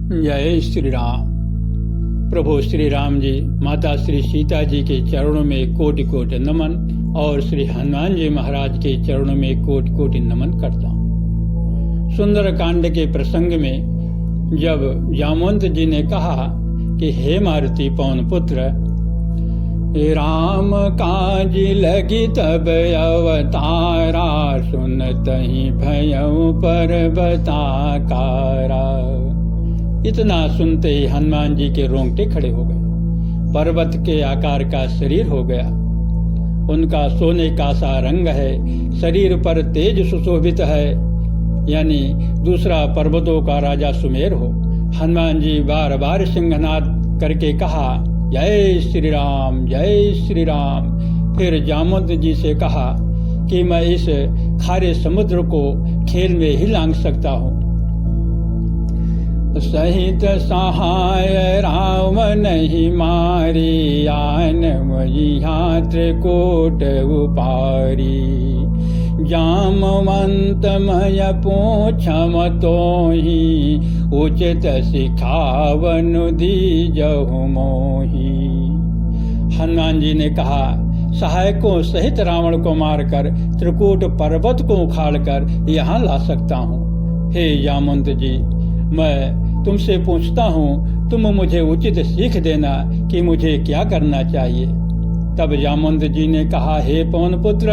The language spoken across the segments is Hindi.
जय श्री राम। प्रभु श्री राम जी, माता श्री सीता जी के चरणों में कोटि कोटि नमन और श्री हनुमान जी महाराज के चरणों में कोटि कोटि नमन करता हूँ। सुंदर कांड के प्रसंग में जब जामवंत जी ने कहा कि हे मारुति पवन पुत्र, राम काज लगी तब अवतारा, सुनतहि भयउ पर्वताकारा। इतना सुनते ही हनुमान जी के रोंगटे खड़े हो गए। पर्वत के आकार का शरीर हो गया। उनका सोने का सा रंग है, शरीर पर तेज सुशोभित है, यानी दूसरा पर्वतों का राजा सुमेर हो। हनुमान जी बार बार सिंहनाद करके कहा, जय श्री राम, जय श्री राम। फिर जामवंत जी से कहा कि मैं इस खारे समुद्र को खेल में ही लांघ सकता हूँ। सहित सहाय राम नहीं मारी, आन मही त्रिकूट उपारी। जामवंत मय पूछम तोहि, उचित सिखावन दीजहु मोहि। हनुमान जी ने कहा, सहायकों सहित रावण को मारकर त्रिकूट पर्वत को उखाड़कर यहाँ ला सकता हूँ। हे जामवंत जी, मैं तुमसे पूछता हूँ, तुम मुझे उचित सीख देना कि मुझे क्या करना चाहिए। तब जामवंत जी ने कहा, हे पवन पुत्र,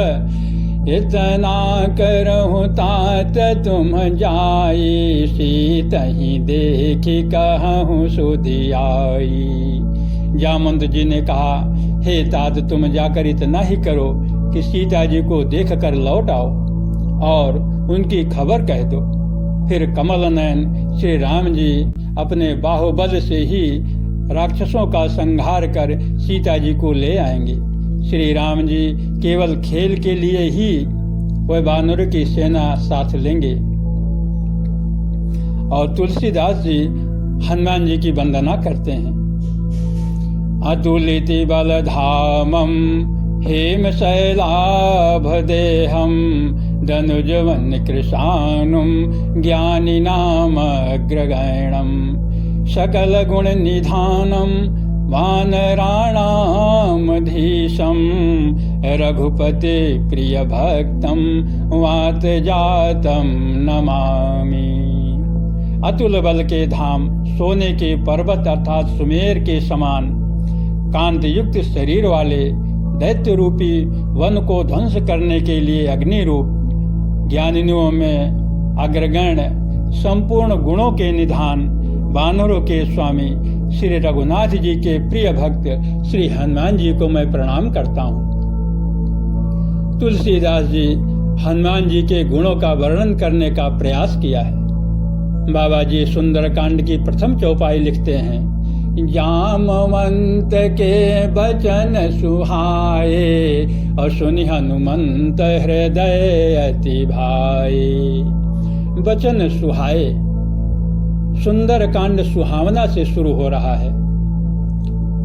इतना करहु तात तुम जाई, सीतहि देखि कहूँ सुधियाई। जामवंत जी ने कहा, हे तात, तुम जाकर इतना ही करो कि सीता जी को देख कर लौट आओ और उनकी खबर कह दो। फिर कमल नयन श्री राम जी अपने बाहुबल से ही राक्षसों का संहार कर सीता जी को ले आएंगे। श्री राम जी केवल खेल के लिए ही वह वानरों की सेना साथ लेंगे। और तुलसीदास जी हनुमान जी की वंदना करते हैं। अतुलित बलधामम हेम शैलाभ देहम, धनुजवन कृशानुम ज्ञानिनाम अग्रगण्यम। सकल गुण निधानम वानराणाम धीशम, रघुपति प्रिय भक्तम वात जातम नमामि। अतुल बल के धाम, सोने के पर्वत अर्थात सुमेर के समान कांति युक्त शरीर वाले दैत्य रूपी वन को ध्वंस करने के लिए अग्नि रूप, ज्ञानियों में अग्रगण्य, संपूर्ण गुणों के निधान, वानरों के स्वामी श्री रघुनाथ जी के प्रिय भक्त श्री हनुमान जी को मैं प्रणाम करता हूँ। तुलसीदास जी हनुमान जी के गुणों का वर्णन करने का प्रयास किया है। बाबा जी सुंदरकांड की प्रथम चौपाई लिखते हैं, जामवंत के बचन सुहाए, और सुनि हनुमंत हृदय अति भाए। बचन सुहाए, सुंदरकांड सुहावना से शुरू हो रहा है।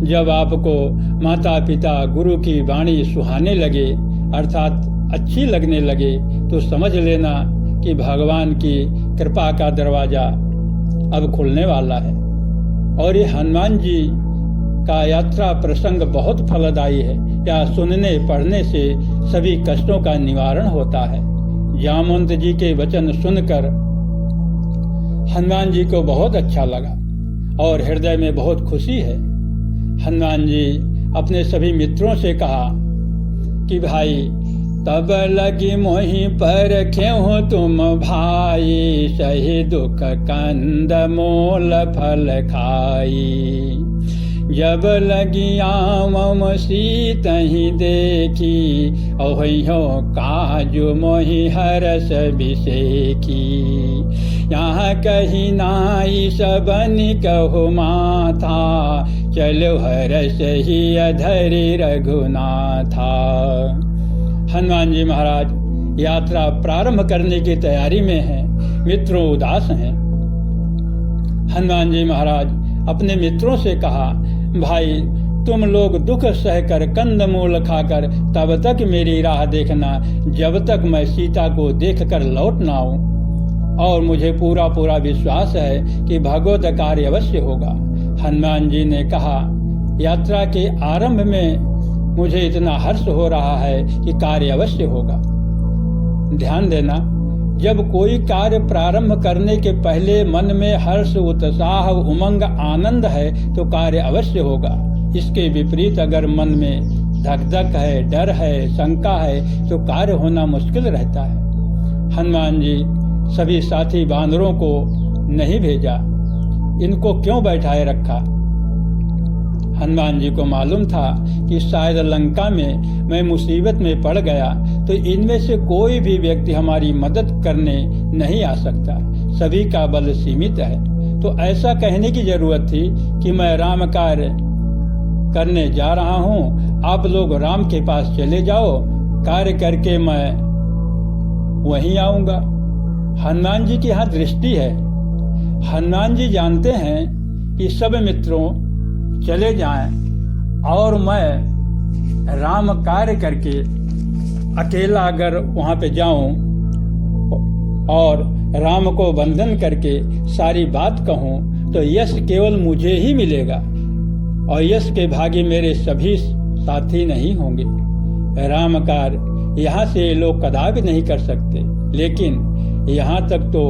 जब आपको माता पिता गुरु की वाणी सुहाने लगे अर्थात अच्छी लगने लगे, तो समझ लेना कि भगवान की कृपा का दरवाजा अब खुलने वाला है। और ये हनुमान जी का यात्रा प्रसंग बहुत फलदायी है। या सुनने पढ़ने से सभी कष्टों का निवारण होता है। जामवंत जी के वचन सुनकर हनुमान जी को बहुत अच्छा लगा और हृदय में बहुत खुशी है। हनुमान जी अपने सभी मित्रों से कहा कि भाई, तब लगी मोहि पर क्यों तुम भाई, सही दुख कंद मोल फल खाई। जब लगी आमम सीतहि देखी, ओहियो काजु मोहि हरस बिसेखी। यहाँ कही नाई सबनि कहु माथा, चलो हरस ही अधरि रघुनाथा। हनुमान जी महाराज यात्रा प्रारंभ करने की तैयारी में हैं। मित्रों उदास हैं। हनुमान जी महाराज अपने मित्रों से कहा, भाई, तुम लोग दुख सहकर कंदमूल खाकर तब तक मेरी राह देखना, जब तक मैं सीता को देखकर लौट ना आऊं। और मुझे पूरा पूरा विश्वास है कि भगवत कार्य अवश्य होगा। हनुमान जी ने कहा, यात्रा के आरंभ में मुझे इतना हर्ष हो रहा है कि कार्य अवश्य होगा। ध्यान देना, जब कोई कार्य प्रारंभ करने के पहले मन में हर्ष, उत्साह, उमंग, आनंद है तो कार्य अवश्य होगा। इसके विपरीत अगर मन में धक धक है, डर है, शंका है तो कार्य होना मुश्किल रहता है। हनुमान जी सभी साथी बानरों को नहीं भेजा, इनको क्यों बैठाए रखा? हनुमान जी को मालूम था कि शायद लंका में मैं मुसीबत में पड़ गया तो इनमें से कोई भी व्यक्ति हमारी मदद करने नहीं आ सकता, सभी का बल सीमित है। तो ऐसा कहने की जरूरत थी कि मैं राम कार्य करने जा रहा हूँ, आप लोग राम के पास चले जाओ, कार्य करके मैं वहीं आऊंगा। हनुमान जी की यहाँ दृष्टि है। हनुमान जी जानते हैं कि सब मित्रों चले जाएं और मैं राम कार्य करके अकेला अगर वहां पे जाऊं और राम को वंदन करके सारी बात कहूं तो यश केवल मुझे ही मिलेगा और यश के भागी मेरे सभी साथी नहीं होंगे। राम कार्य यहाँ से लोग कदापि नहीं कर सकते, लेकिन यहाँ तक तो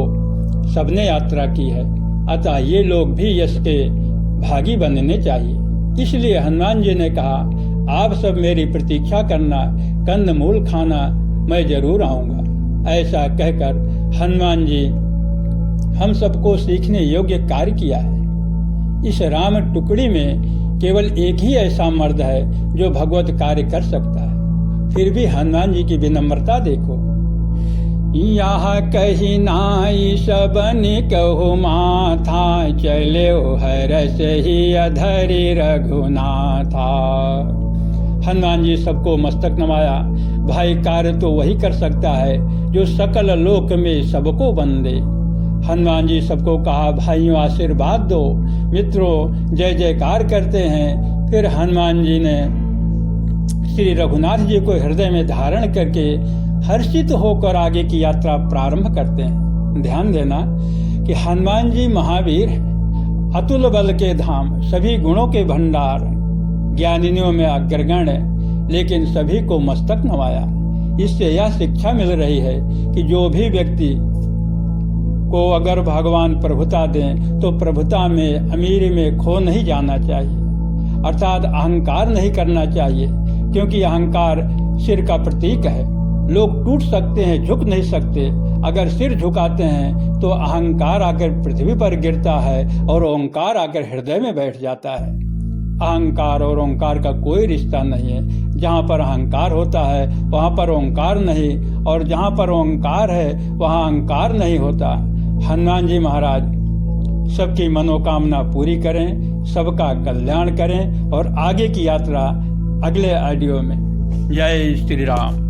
सबने यात्रा की है, अतः ये लोग भी यश के भागी बनने चाहिए। इसलिए हनुमान जी ने कहा, आप सब मेरी प्रतीक्षा करना, कंद मूल खाना, मैं जरूर आऊंगा। ऐसा कहकर हनुमान जी हम सबको सीखने योग्य कार्य किया है। इस राम टुकड़ी में केवल एक ही ऐसा मर्द है जो भगवत कार्य कर सकता है। फिर भी हनुमान जी की विनम्रता देखो। यहाँ कही नाई सबन कहु माथा, चले हरस ही अधरी रघुनाथा। हनुमान जी सबको मस्तक नवाया। भाई कार्य तो वही कर सकता है जो सकल लोक में सबको वंदे। हनुमान जी सबको कहा, भाइयों आशीर्वाद दो। मित्रों जय जयकार करते हैं। फिर हनुमान जी ने श्री रघुनाथ जी को हृदय में धारण करके हर्षित होकर आगे की यात्रा प्रारंभ करते हैं। ध्यान देना कि हनुमान जी महावीर, अतुल बल के धाम, सभी गुणों के भंडार, ज्ञानियों में अग्रगण्य, लेकिन सभी को मस्तक नवाया। इससे यह शिक्षा मिल रही है कि जो भी व्यक्ति को अगर भगवान प्रभुता दें तो प्रभुता में, अमीरी में खो नहीं जाना चाहिए, अर्थात अहंकार नहीं करना चाहिए, क्योंकि अहंकार सिर का प्रतीक है। लोग टूट सकते हैं, झुक नहीं सकते। अगर सिर झुकाते हैं तो अहंकार आकर पृथ्वी पर गिरता है और ओंकार आकर हृदय में बैठ जाता है। अहंकार और ओंकार का कोई रिश्ता नहीं है। जहाँ पर अहंकार होता है वहाँ पर ओंकार नहीं, और जहाँ पर ओंकार है वहाँ अहंकार नहीं होता। हनुमान जी महाराज सबकी मनोकामना पूरी करें, सबका कल्याण करें और आगे की यात्रा अगले ऑडियो में। जय श्री राम।